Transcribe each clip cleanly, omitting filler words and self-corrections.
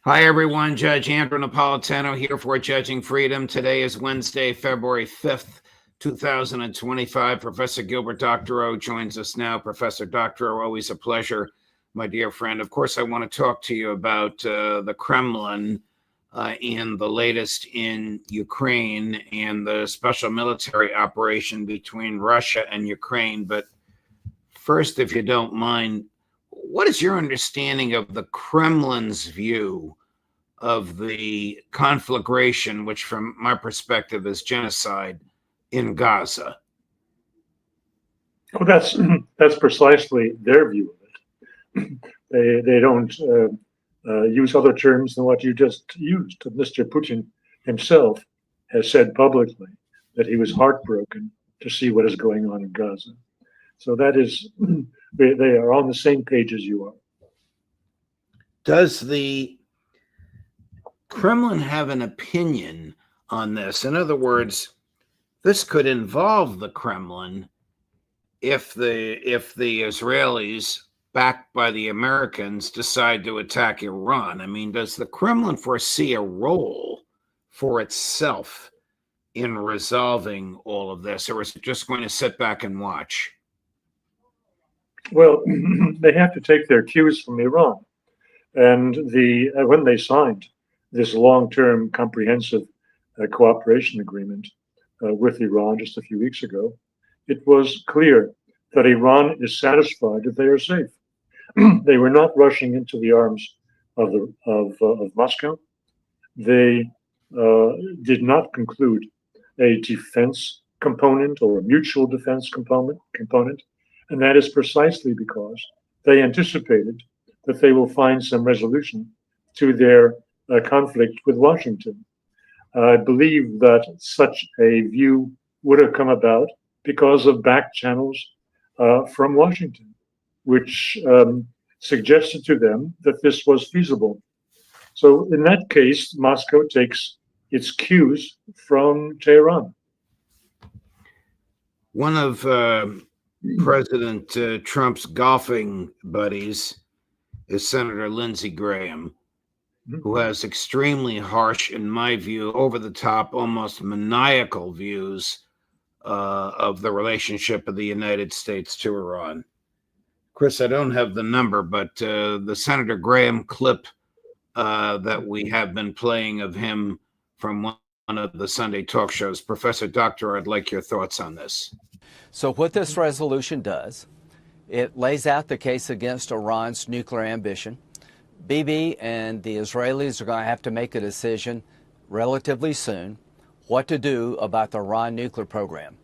Hi, everyone. Judge Andrew Napolitano here for Judging Freedom. Today is Wednesday, February 5th, 2025. Professor Gilbert Doctorow joins us now. Professor Doctorow, always a pleasure, my dear friend. Of course, I want to talk to you about the Kremlin and the latest in Ukraine and the special military operation between Russia and Ukraine. But first, if you don't mind, what is your understanding of the Kremlin's view of the conflagration, which from my perspective is genocide in Gaza? Oh, that's precisely their view of it. They don't use other terms than what you just used. Mr. Putin himself has said publicly that he was heartbroken to see what is going on in Gaza. So that is, they are on the same page as you are. Does the Kremlin have an opinion on this? In other words, this could involve the Kremlin if the Israelis, backed by the Americans, decide to attack Iran. I mean, does the Kremlin foresee a role for itself in resolving all of this, or is it just going to sit back and watch? Well, they have to take their cues from Iran. And when they signed this long-term comprehensive cooperation agreement with Iran just a few weeks ago, it was clear that Iran is satisfied that they are safe. They were not rushing into the arms of Moscow. They did not conclude a defense component or a mutual defense component, and that is precisely because they anticipated that they will find some resolution to their conflict with Washington. I believe that such a view would have come about because of back channels from Washington, which suggested to them that this was feasible. So in that case, Moscow takes its cues from Tehran. One of President Trump's golfing buddies is Senator Lindsey Graham, who has extremely harsh, in my view, over-the-top, almost maniacal views of the relationship of the United States to Iran. Chris, I don't have the number, but the Senator Graham clip that we have been playing of him from one of the Sunday talk shows. Professor Doctor, I'd like your thoughts on this. So what this resolution does, it lays out the case against Iran's nuclear ambition. Bibi and the Israelis are going to have to make a decision relatively soon what to do about the Iran nuclear program.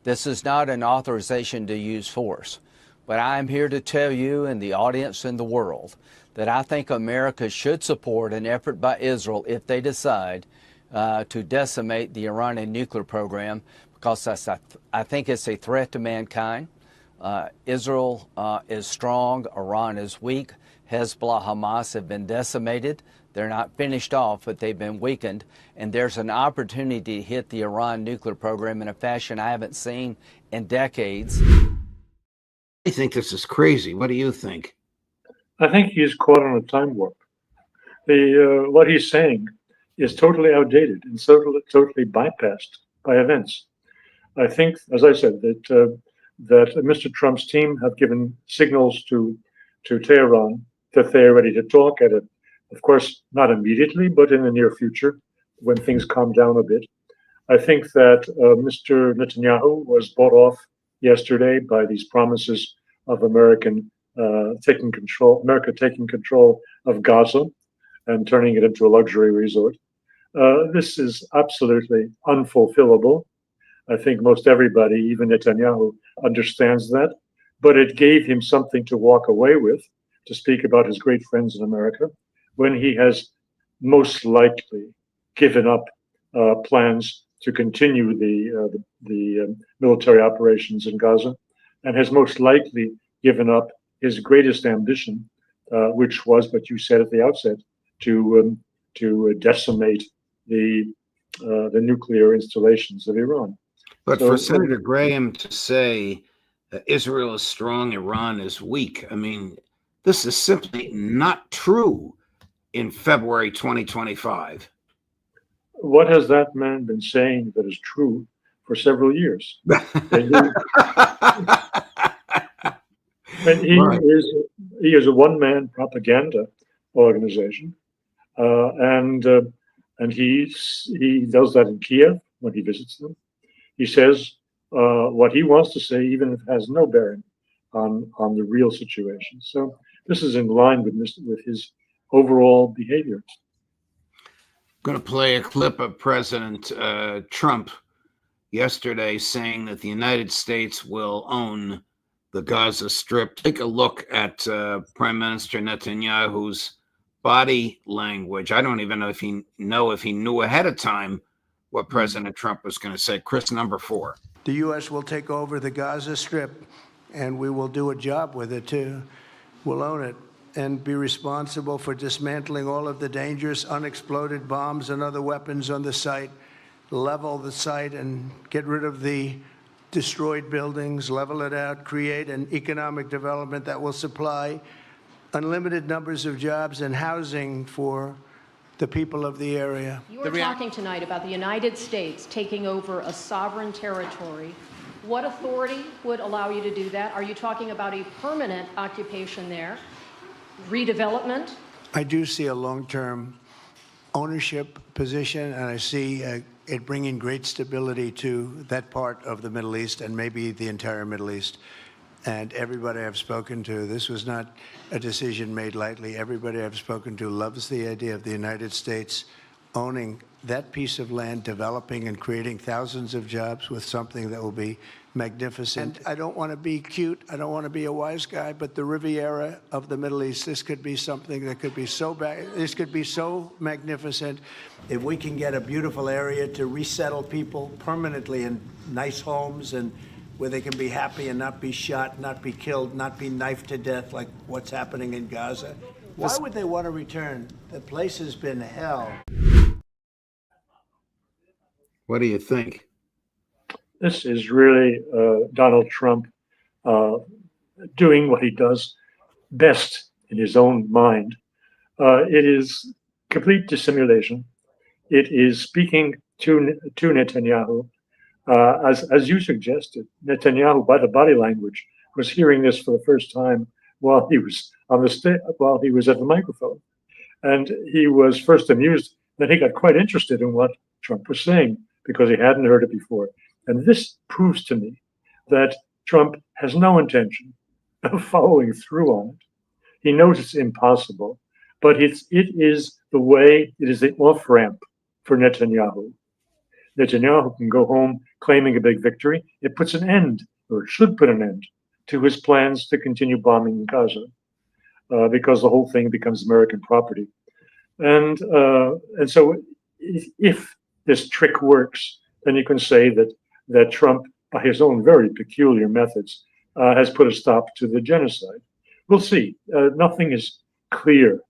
This is not an authorization to use force, but I am here to tell you and the audience and the world that I think America should support an effort by Israel if they decide to decimate the Iranian nuclear program, because I think it's a threat to mankind. Israel is strong, Iran is weak. Hezbollah, Hamas have been decimated. They're not finished off, but they've been weakened. And there's an opportunity to hit the Iran nuclear program in a fashion I haven't seen in decades. I think this is crazy. What do you think? I think he's caught on a time warp. What he's saying is totally outdated and totally bypassed by events. I think, as I said, that Mr. Trump's team have given signals to Tehran that they are ready to talk at it. Of course, not immediately, but in the near future, when things calm down a bit. I think that Mr. Netanyahu was bought off yesterday by these promises of America taking control of Gaza and turning it into a luxury resort. This is absolutely unfulfillable. I think most everybody, even Netanyahu, understands that. But it gave him something to walk away with, to speak about his great friends in America, when he has most likely given up plans to continue the military operations in Gaza, and has most likely given up his greatest ambition, which was, but you said at the outset, to decimate the nuclear installations of Iran. But for Senator Graham to say Israel is strong, Iran is weak, I mean, this is simply not true. in February 2025? What has that man been saying that is true for several years? And Right. he is a one-man propaganda organization, and he does that in Kiev when he visits them. He says what he wants to say, even if it has no bearing on the real situation. So this is in line with his overall behavior. I'm going to play a clip of President Trump yesterday saying that the United States will own the Gaza Strip. Take a look at Prime Minister Netanyahu's body language. I don't even know if he knew ahead of time what President Trump was going to say. Chris, number 4. The U.S. will take over the Gaza Strip, and we will do a job with it, too. We'll own it and be responsible for dismantling all of the dangerous unexploded bombs and other weapons on the site, level the site and get rid of the destroyed buildings, level it out, create an economic development that will supply unlimited numbers of jobs and housing for the people of the area. You are talking tonight about the United States taking over a sovereign territory. What authority would allow you to do that? Are you talking about a permanent occupation there? Redevelopment? I do see a long-term ownership position, and I see it bringing great stability to that part of the Middle East and maybe the entire Middle East. And everybody I've spoken to, this was not a decision made lightly. Everybody I've spoken to loves the idea of the United States owning that piece of land, developing and creating thousands of jobs with something that will be magnificent. And I don't want to be cute. I don't want to be a wise guy, but the Riviera of the Middle East, this could be something that could be so bad. This could be so magnificent. If we can get a beautiful area to resettle people permanently in nice homes and where they can be happy and not be shot, not be killed, not be knifed to death like what's happening in Gaza. Why would they want to return? The place has been hell. What do you think? This is really Donald Trump doing what he does best in his own mind. It is complete dissimulation. It is speaking to Netanyahu. As you suggested, Netanyahu, by the body language, was hearing this for the first time while he was while he was at the microphone, and he was first amused. Then he got quite interested in what Trump was saying because he hadn't heard it before. And this proves to me that Trump has no intention of following through on it. He knows it's impossible, but it is the off-ramp for Netanyahu. Netanyahu can go home claiming a big victory. It puts an end, or it should put an end, to his plans to continue bombing Gaza, because the whole thing becomes American property. And so if this trick works, then you can say that Trump, by his own very peculiar methods, has put a stop to the genocide. We'll see. Nothing is clear.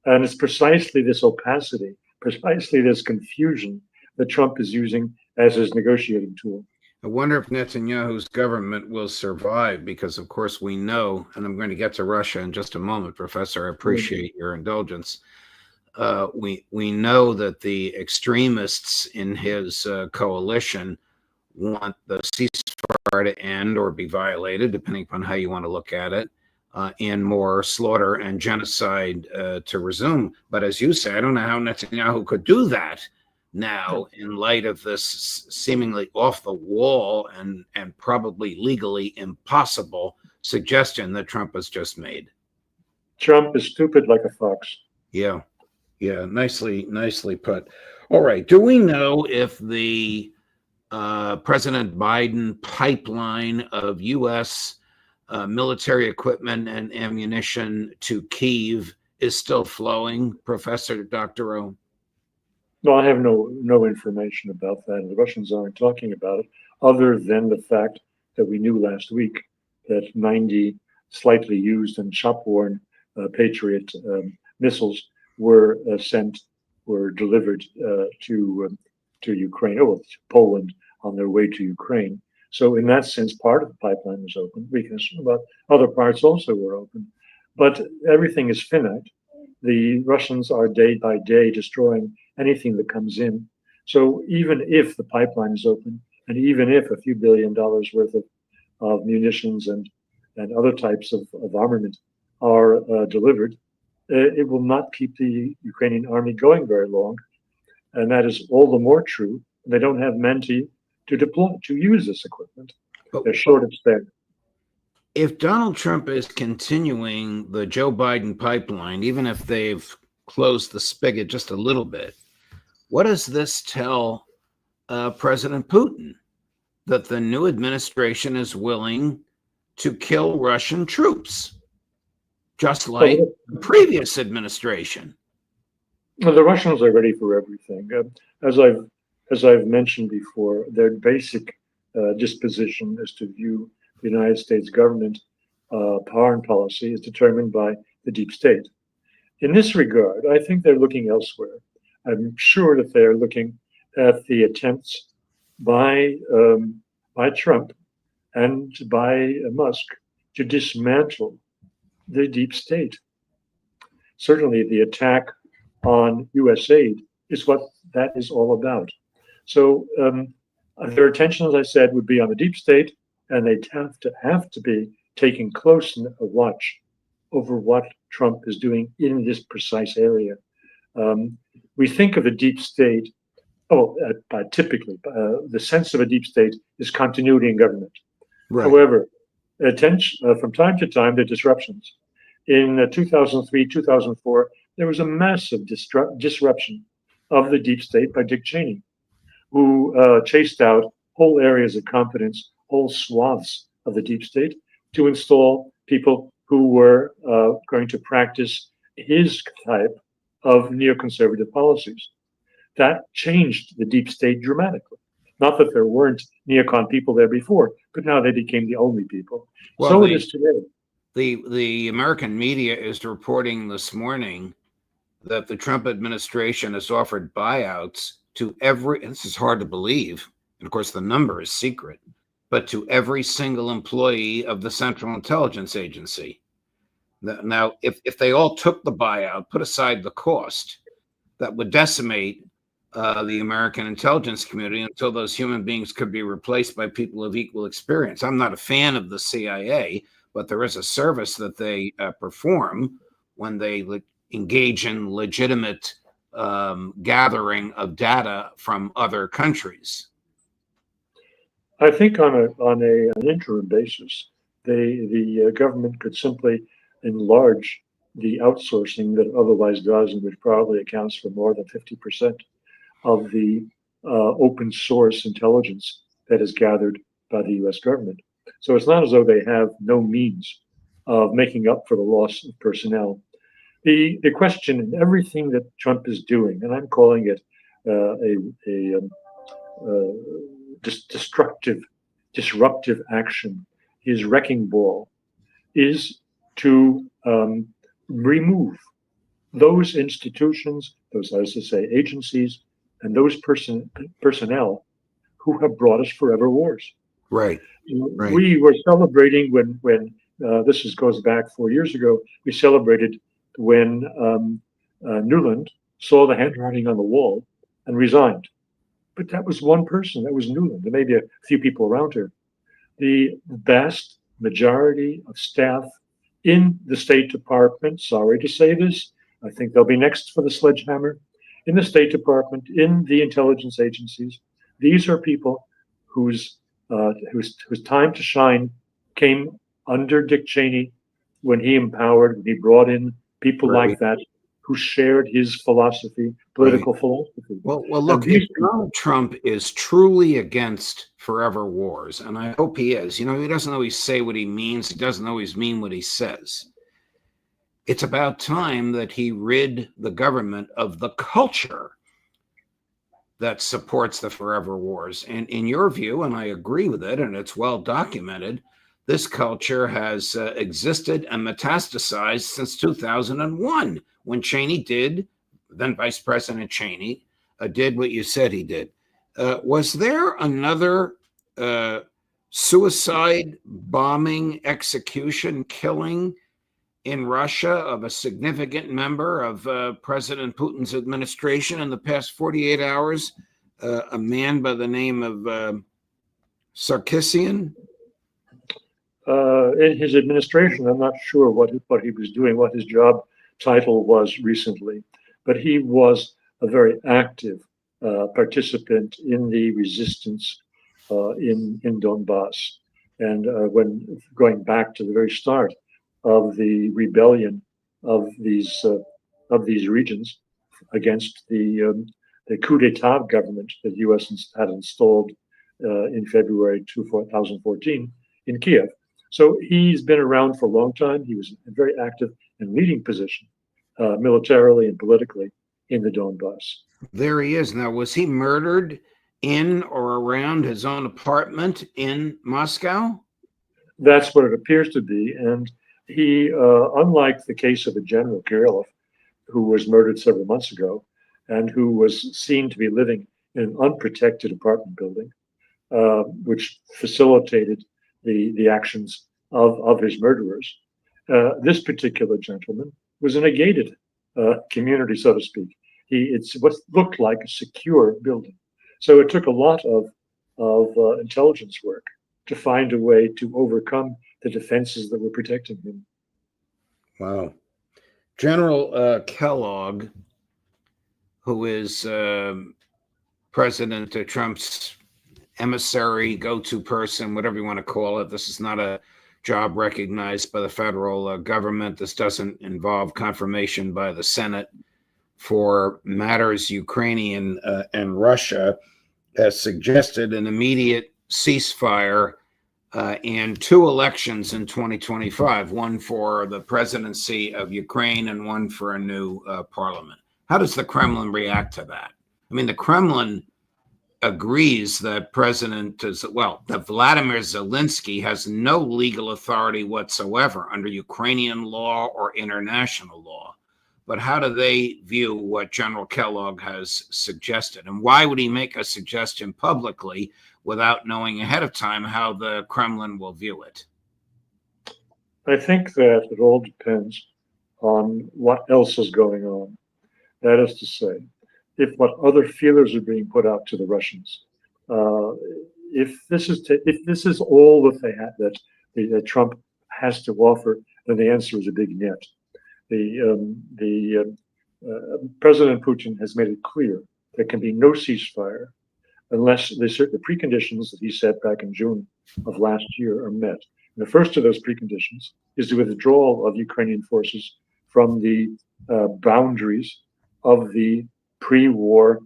And it's precisely this opacity, precisely this confusion that Trump is using as his negotiating tool. I wonder if Netanyahu's government will survive, because, of course, we know, and I'm going to get to Russia in just a moment, Professor. I appreciate your indulgence. We know that the extremists in his coalition want the ceasefire to end or be violated, depending upon how you want to look at it, and more slaughter and genocide to resume. But as you say, I don't know how Netanyahu could do that now in light of this seemingly off the wall and probably legally impossible suggestion that Trump has just made. Trump is stupid like a fox. Yeah, nicely put. All right, do we know if the President Biden pipeline of U.S. Military equipment and ammunition to Kyiv is still flowing, Professor Doctorow? No, I have no information about that. And the Russians aren't talking about it, other than the fact that we knew last week that 90 slightly used and shop-worn Patriot missiles were delivered to Ukraine, to Poland, on their way to Ukraine. So in that sense, part of the pipeline was open. We can assume about other parts also were open, but everything is finite. the Russians are day by day destroying anything that comes in. So even if the pipeline is open, and even if a few $1 billion worth of munitions and other types of armament are delivered, it will not keep the Ukrainian army going very long. And that is all the more true. They don't have men to deploy, to use this equipment. They're short of staff. If Donald Trump is continuing the Joe Biden pipeline, even if they've closed the spigot just a little bit, what does this tell President Putin? That the new administration is willing to kill Russian troops, just like the previous administration. Well, the Russians are ready for everything. As I've mentioned before, their basic disposition is to view the United States government foreign policy is determined by the deep state. In this regard, I think they're looking elsewhere. I'm sure that they're looking at the attempts by Trump and by Musk to dismantle the deep state. Certainly, the attack on U.S. aid is what that is all about. So their attention, as I said, would be on the deep state, and they'd have to be taking close watch over what Trump is doing in this precise area. We think of the deep state. Typically, the sense of a deep state is continuity in government. Right. However, from time to time, there are disruptions. In 2003, 2004, there was a massive disruption of the deep state by Dick Cheney, who chased out whole areas of competence, whole swaths of the deep state to install people who were going to practice his type of neoconservative policies. That changed the deep state dramatically. Not that there weren't neocon people there before, but now they became the only people. Well, so it is today. The American media is reporting this morning that the Trump administration has offered buyouts to every, and this is hard to believe, and of course the number is secret, but to every single employee of the Central Intelligence Agency. Now, if they all took the buyout, put aside the cost, that would decimate the American intelligence community until those human beings could be replaced by people of equal experience. I'm not a fan of the CIA, but there is a service that they perform when they engage in legitimate gathering of data from other countries. I think on an interim basis, the government could simply enlarge the outsourcing that it otherwise does, and which probably accounts for more than 50% of the open source intelligence that is gathered by the U.S. government. So it's not as though they have no means of making up for the loss of personnel. The question in everything that Trump is doing, and I'm calling it disruptive action, his wrecking ball, is to remove those institutions, those, as I say, agencies, and those personnel who have brought us forever wars. Right. We were celebrating when this goes back 4 years ago. We celebrated when Nuland saw the handwriting on the wall and resigned. But that was one person. That was Nuland. There may be a few people around her. The vast majority of staff in the State Department, sorry to say this, I think they'll be next for the sledgehammer, in the State Department, in the intelligence agencies. These are people whose time to shine came under Dick Cheney when he brought in people like that who shared his philosophy, political philosophy. Well, look, if Donald Trump is truly against forever wars, and I hope he is, he doesn't always say what he means. He doesn't always mean what he says. It's about time that he rid the government of the culture that supports the forever wars. And in your view, and I agree with it, and it's well documented, this culture has existed and metastasized since 2001, when Cheney then Vice President Cheney did what you said he did. Was there another suicide, bombing, execution, killing in Russia of a significant member of President Putin's administration in the past 48 hours, a man by the name of Sarkisian? In his administration, I'm not sure what he was doing, what his job title was recently, but he was a very active participant in the resistance in Donbass. And when going back to the very start of the rebellion of these regions against the coup d'état government that the U.S. had installed in February 2014 in Kiev. So he's been around for a long time. He was in a very active and leading position, militarily and politically, in the Donbass. There he is. Now, was he murdered in or around his own apartment in Moscow? That's what it appears to be. And he, unlike the case of the General Kirillov, who was murdered several months ago and who was seen to be living in an unprotected apartment building, which facilitated the actions of his murderers. This particular gentleman was in a gated community, so to speak. It's what looked like a secure building. So it took a lot of intelligence work to find a way to overcome the defenses that were protecting him. Wow. General Kellogg, who is President Trump's emissary, go-to person, whatever you want to call it. This is not a job recognized by the federal government. This doesn't involve confirmation by the Senate for matters Ukrainian and Russia, has suggested an immediate ceasefire and two elections in 2025, one for the presidency of Ukraine and one for a new parliament. How does the Kremlin react to that? I mean, the Kremlin agrees that that Vladimir Zelensky has no legal authority whatsoever under Ukrainian law or international law. But how do they view what General Kellogg has suggested? And why would he make a suggestion publicly without knowing ahead of time how the Kremlin will view it? I think that it all depends on what else is going on. That is to say, if what other feelers are being put out to the Russians, if this is all that they have, that Trump has to offer, then the answer is a big net. President Putin has made it clear there can be no ceasefire unless the preconditions that he set back in June of last year are met. And the first of those preconditions is the withdrawal of Ukrainian forces from the boundaries of the pre-war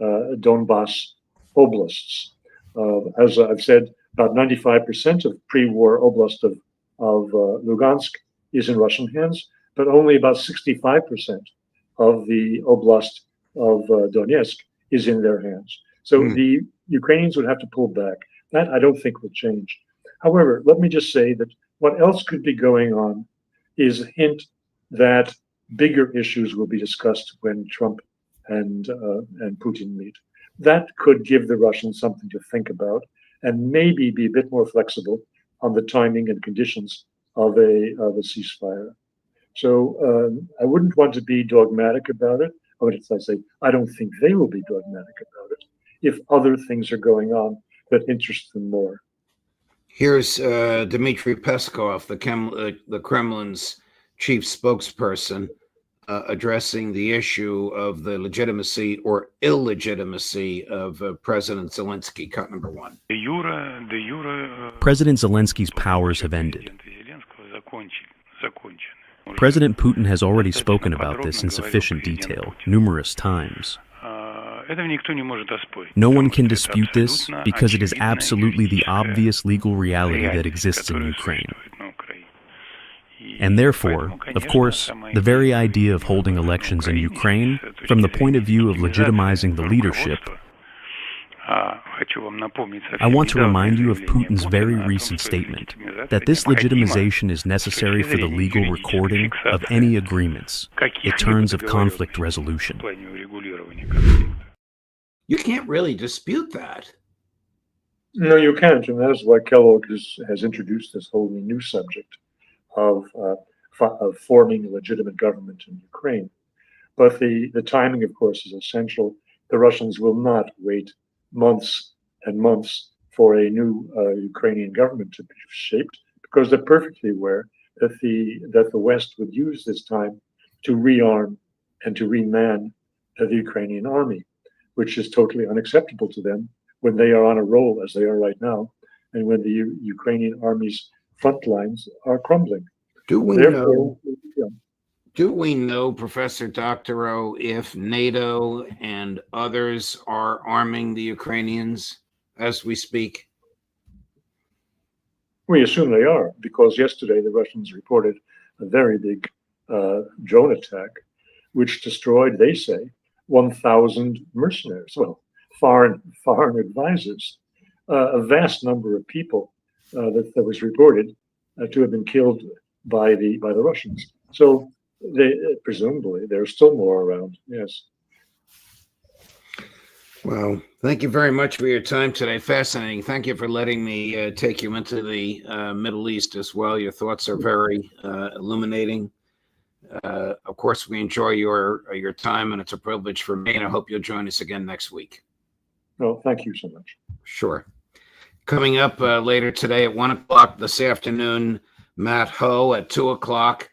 Donbass oblasts. As I've said, about 95% of pre-war oblast of Lugansk is in Russian hands, but only about 65% of the oblast of Donetsk is in their hands. So the Ukrainians would have to pull back. That I don't think will change. However, let me just say that what else could be going on is a hint that bigger issues will be discussed when Trump and Putin meet. That could give the Russians something to think about and maybe be a bit more flexible on the timing and conditions of a ceasefire. So I wouldn't want to be dogmatic about it. I don't think they will be dogmatic about it if other things are going on that interest them more. Here's Dmitry Peskov, the Kremlin's chief spokesperson, addressing the issue of the legitimacy or illegitimacy of President Zelensky. Cut number one. President Zelensky's powers have ended. President Putin has already spoken about this in sufficient detail, numerous times. No one can dispute this because it is absolutely the obvious legal reality that exists in Ukraine. And therefore, of course, the very idea of holding elections in Ukraine, from the point of view of legitimizing the leadership, I want to remind you of Putin's very recent statement that this legitimization is necessary for the legal recording of any agreements, in terms of conflict resolution. You can't really dispute that. No, you can't, and that is why Kellogg has introduced this whole new subject of of forming a legitimate government in Ukraine. But the timing, of course, is essential. The Russians will not wait months and months for a new Ukrainian government to be shaped, because they're perfectly aware that the West would use this time to rearm and to reman the Ukrainian army, which is totally unacceptable to them when they are on a roll as they are right now, and when the Ukrainian army's front lines are crumbling. Do we Therefore, know? Do we know, Professor Doctorow, if NATO and others are arming the Ukrainians as we speak? We assume they are, because yesterday the Russians reported a very big drone attack, which destroyed, they say, 1,000 mercenaries, well, foreign advisors, a vast number of people that was reported to have been killed by the Russians. So presumably there's still more around. Yes. Well, thank you very much for your time today. Fascinating. Thank you for letting me take you into the Middle East as well. Your thoughts are very illuminating. Of course, we enjoy your time, and it's a privilege for me, and I hope you'll join us again next week. Well, thank you so much. Sure. Coming up later today at 1 o'clock this afternoon, Matt Ho at 2 o'clock,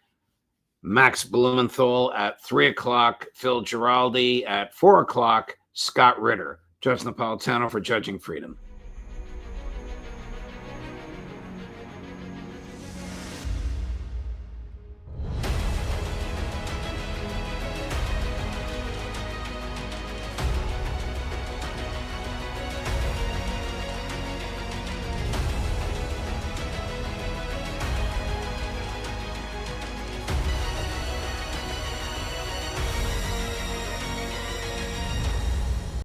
Max Blumenthal at 3 o'clock, Phil Giraldi at 4 o'clock, Scott Ritter. Judge Napolitano for Judging Freedom.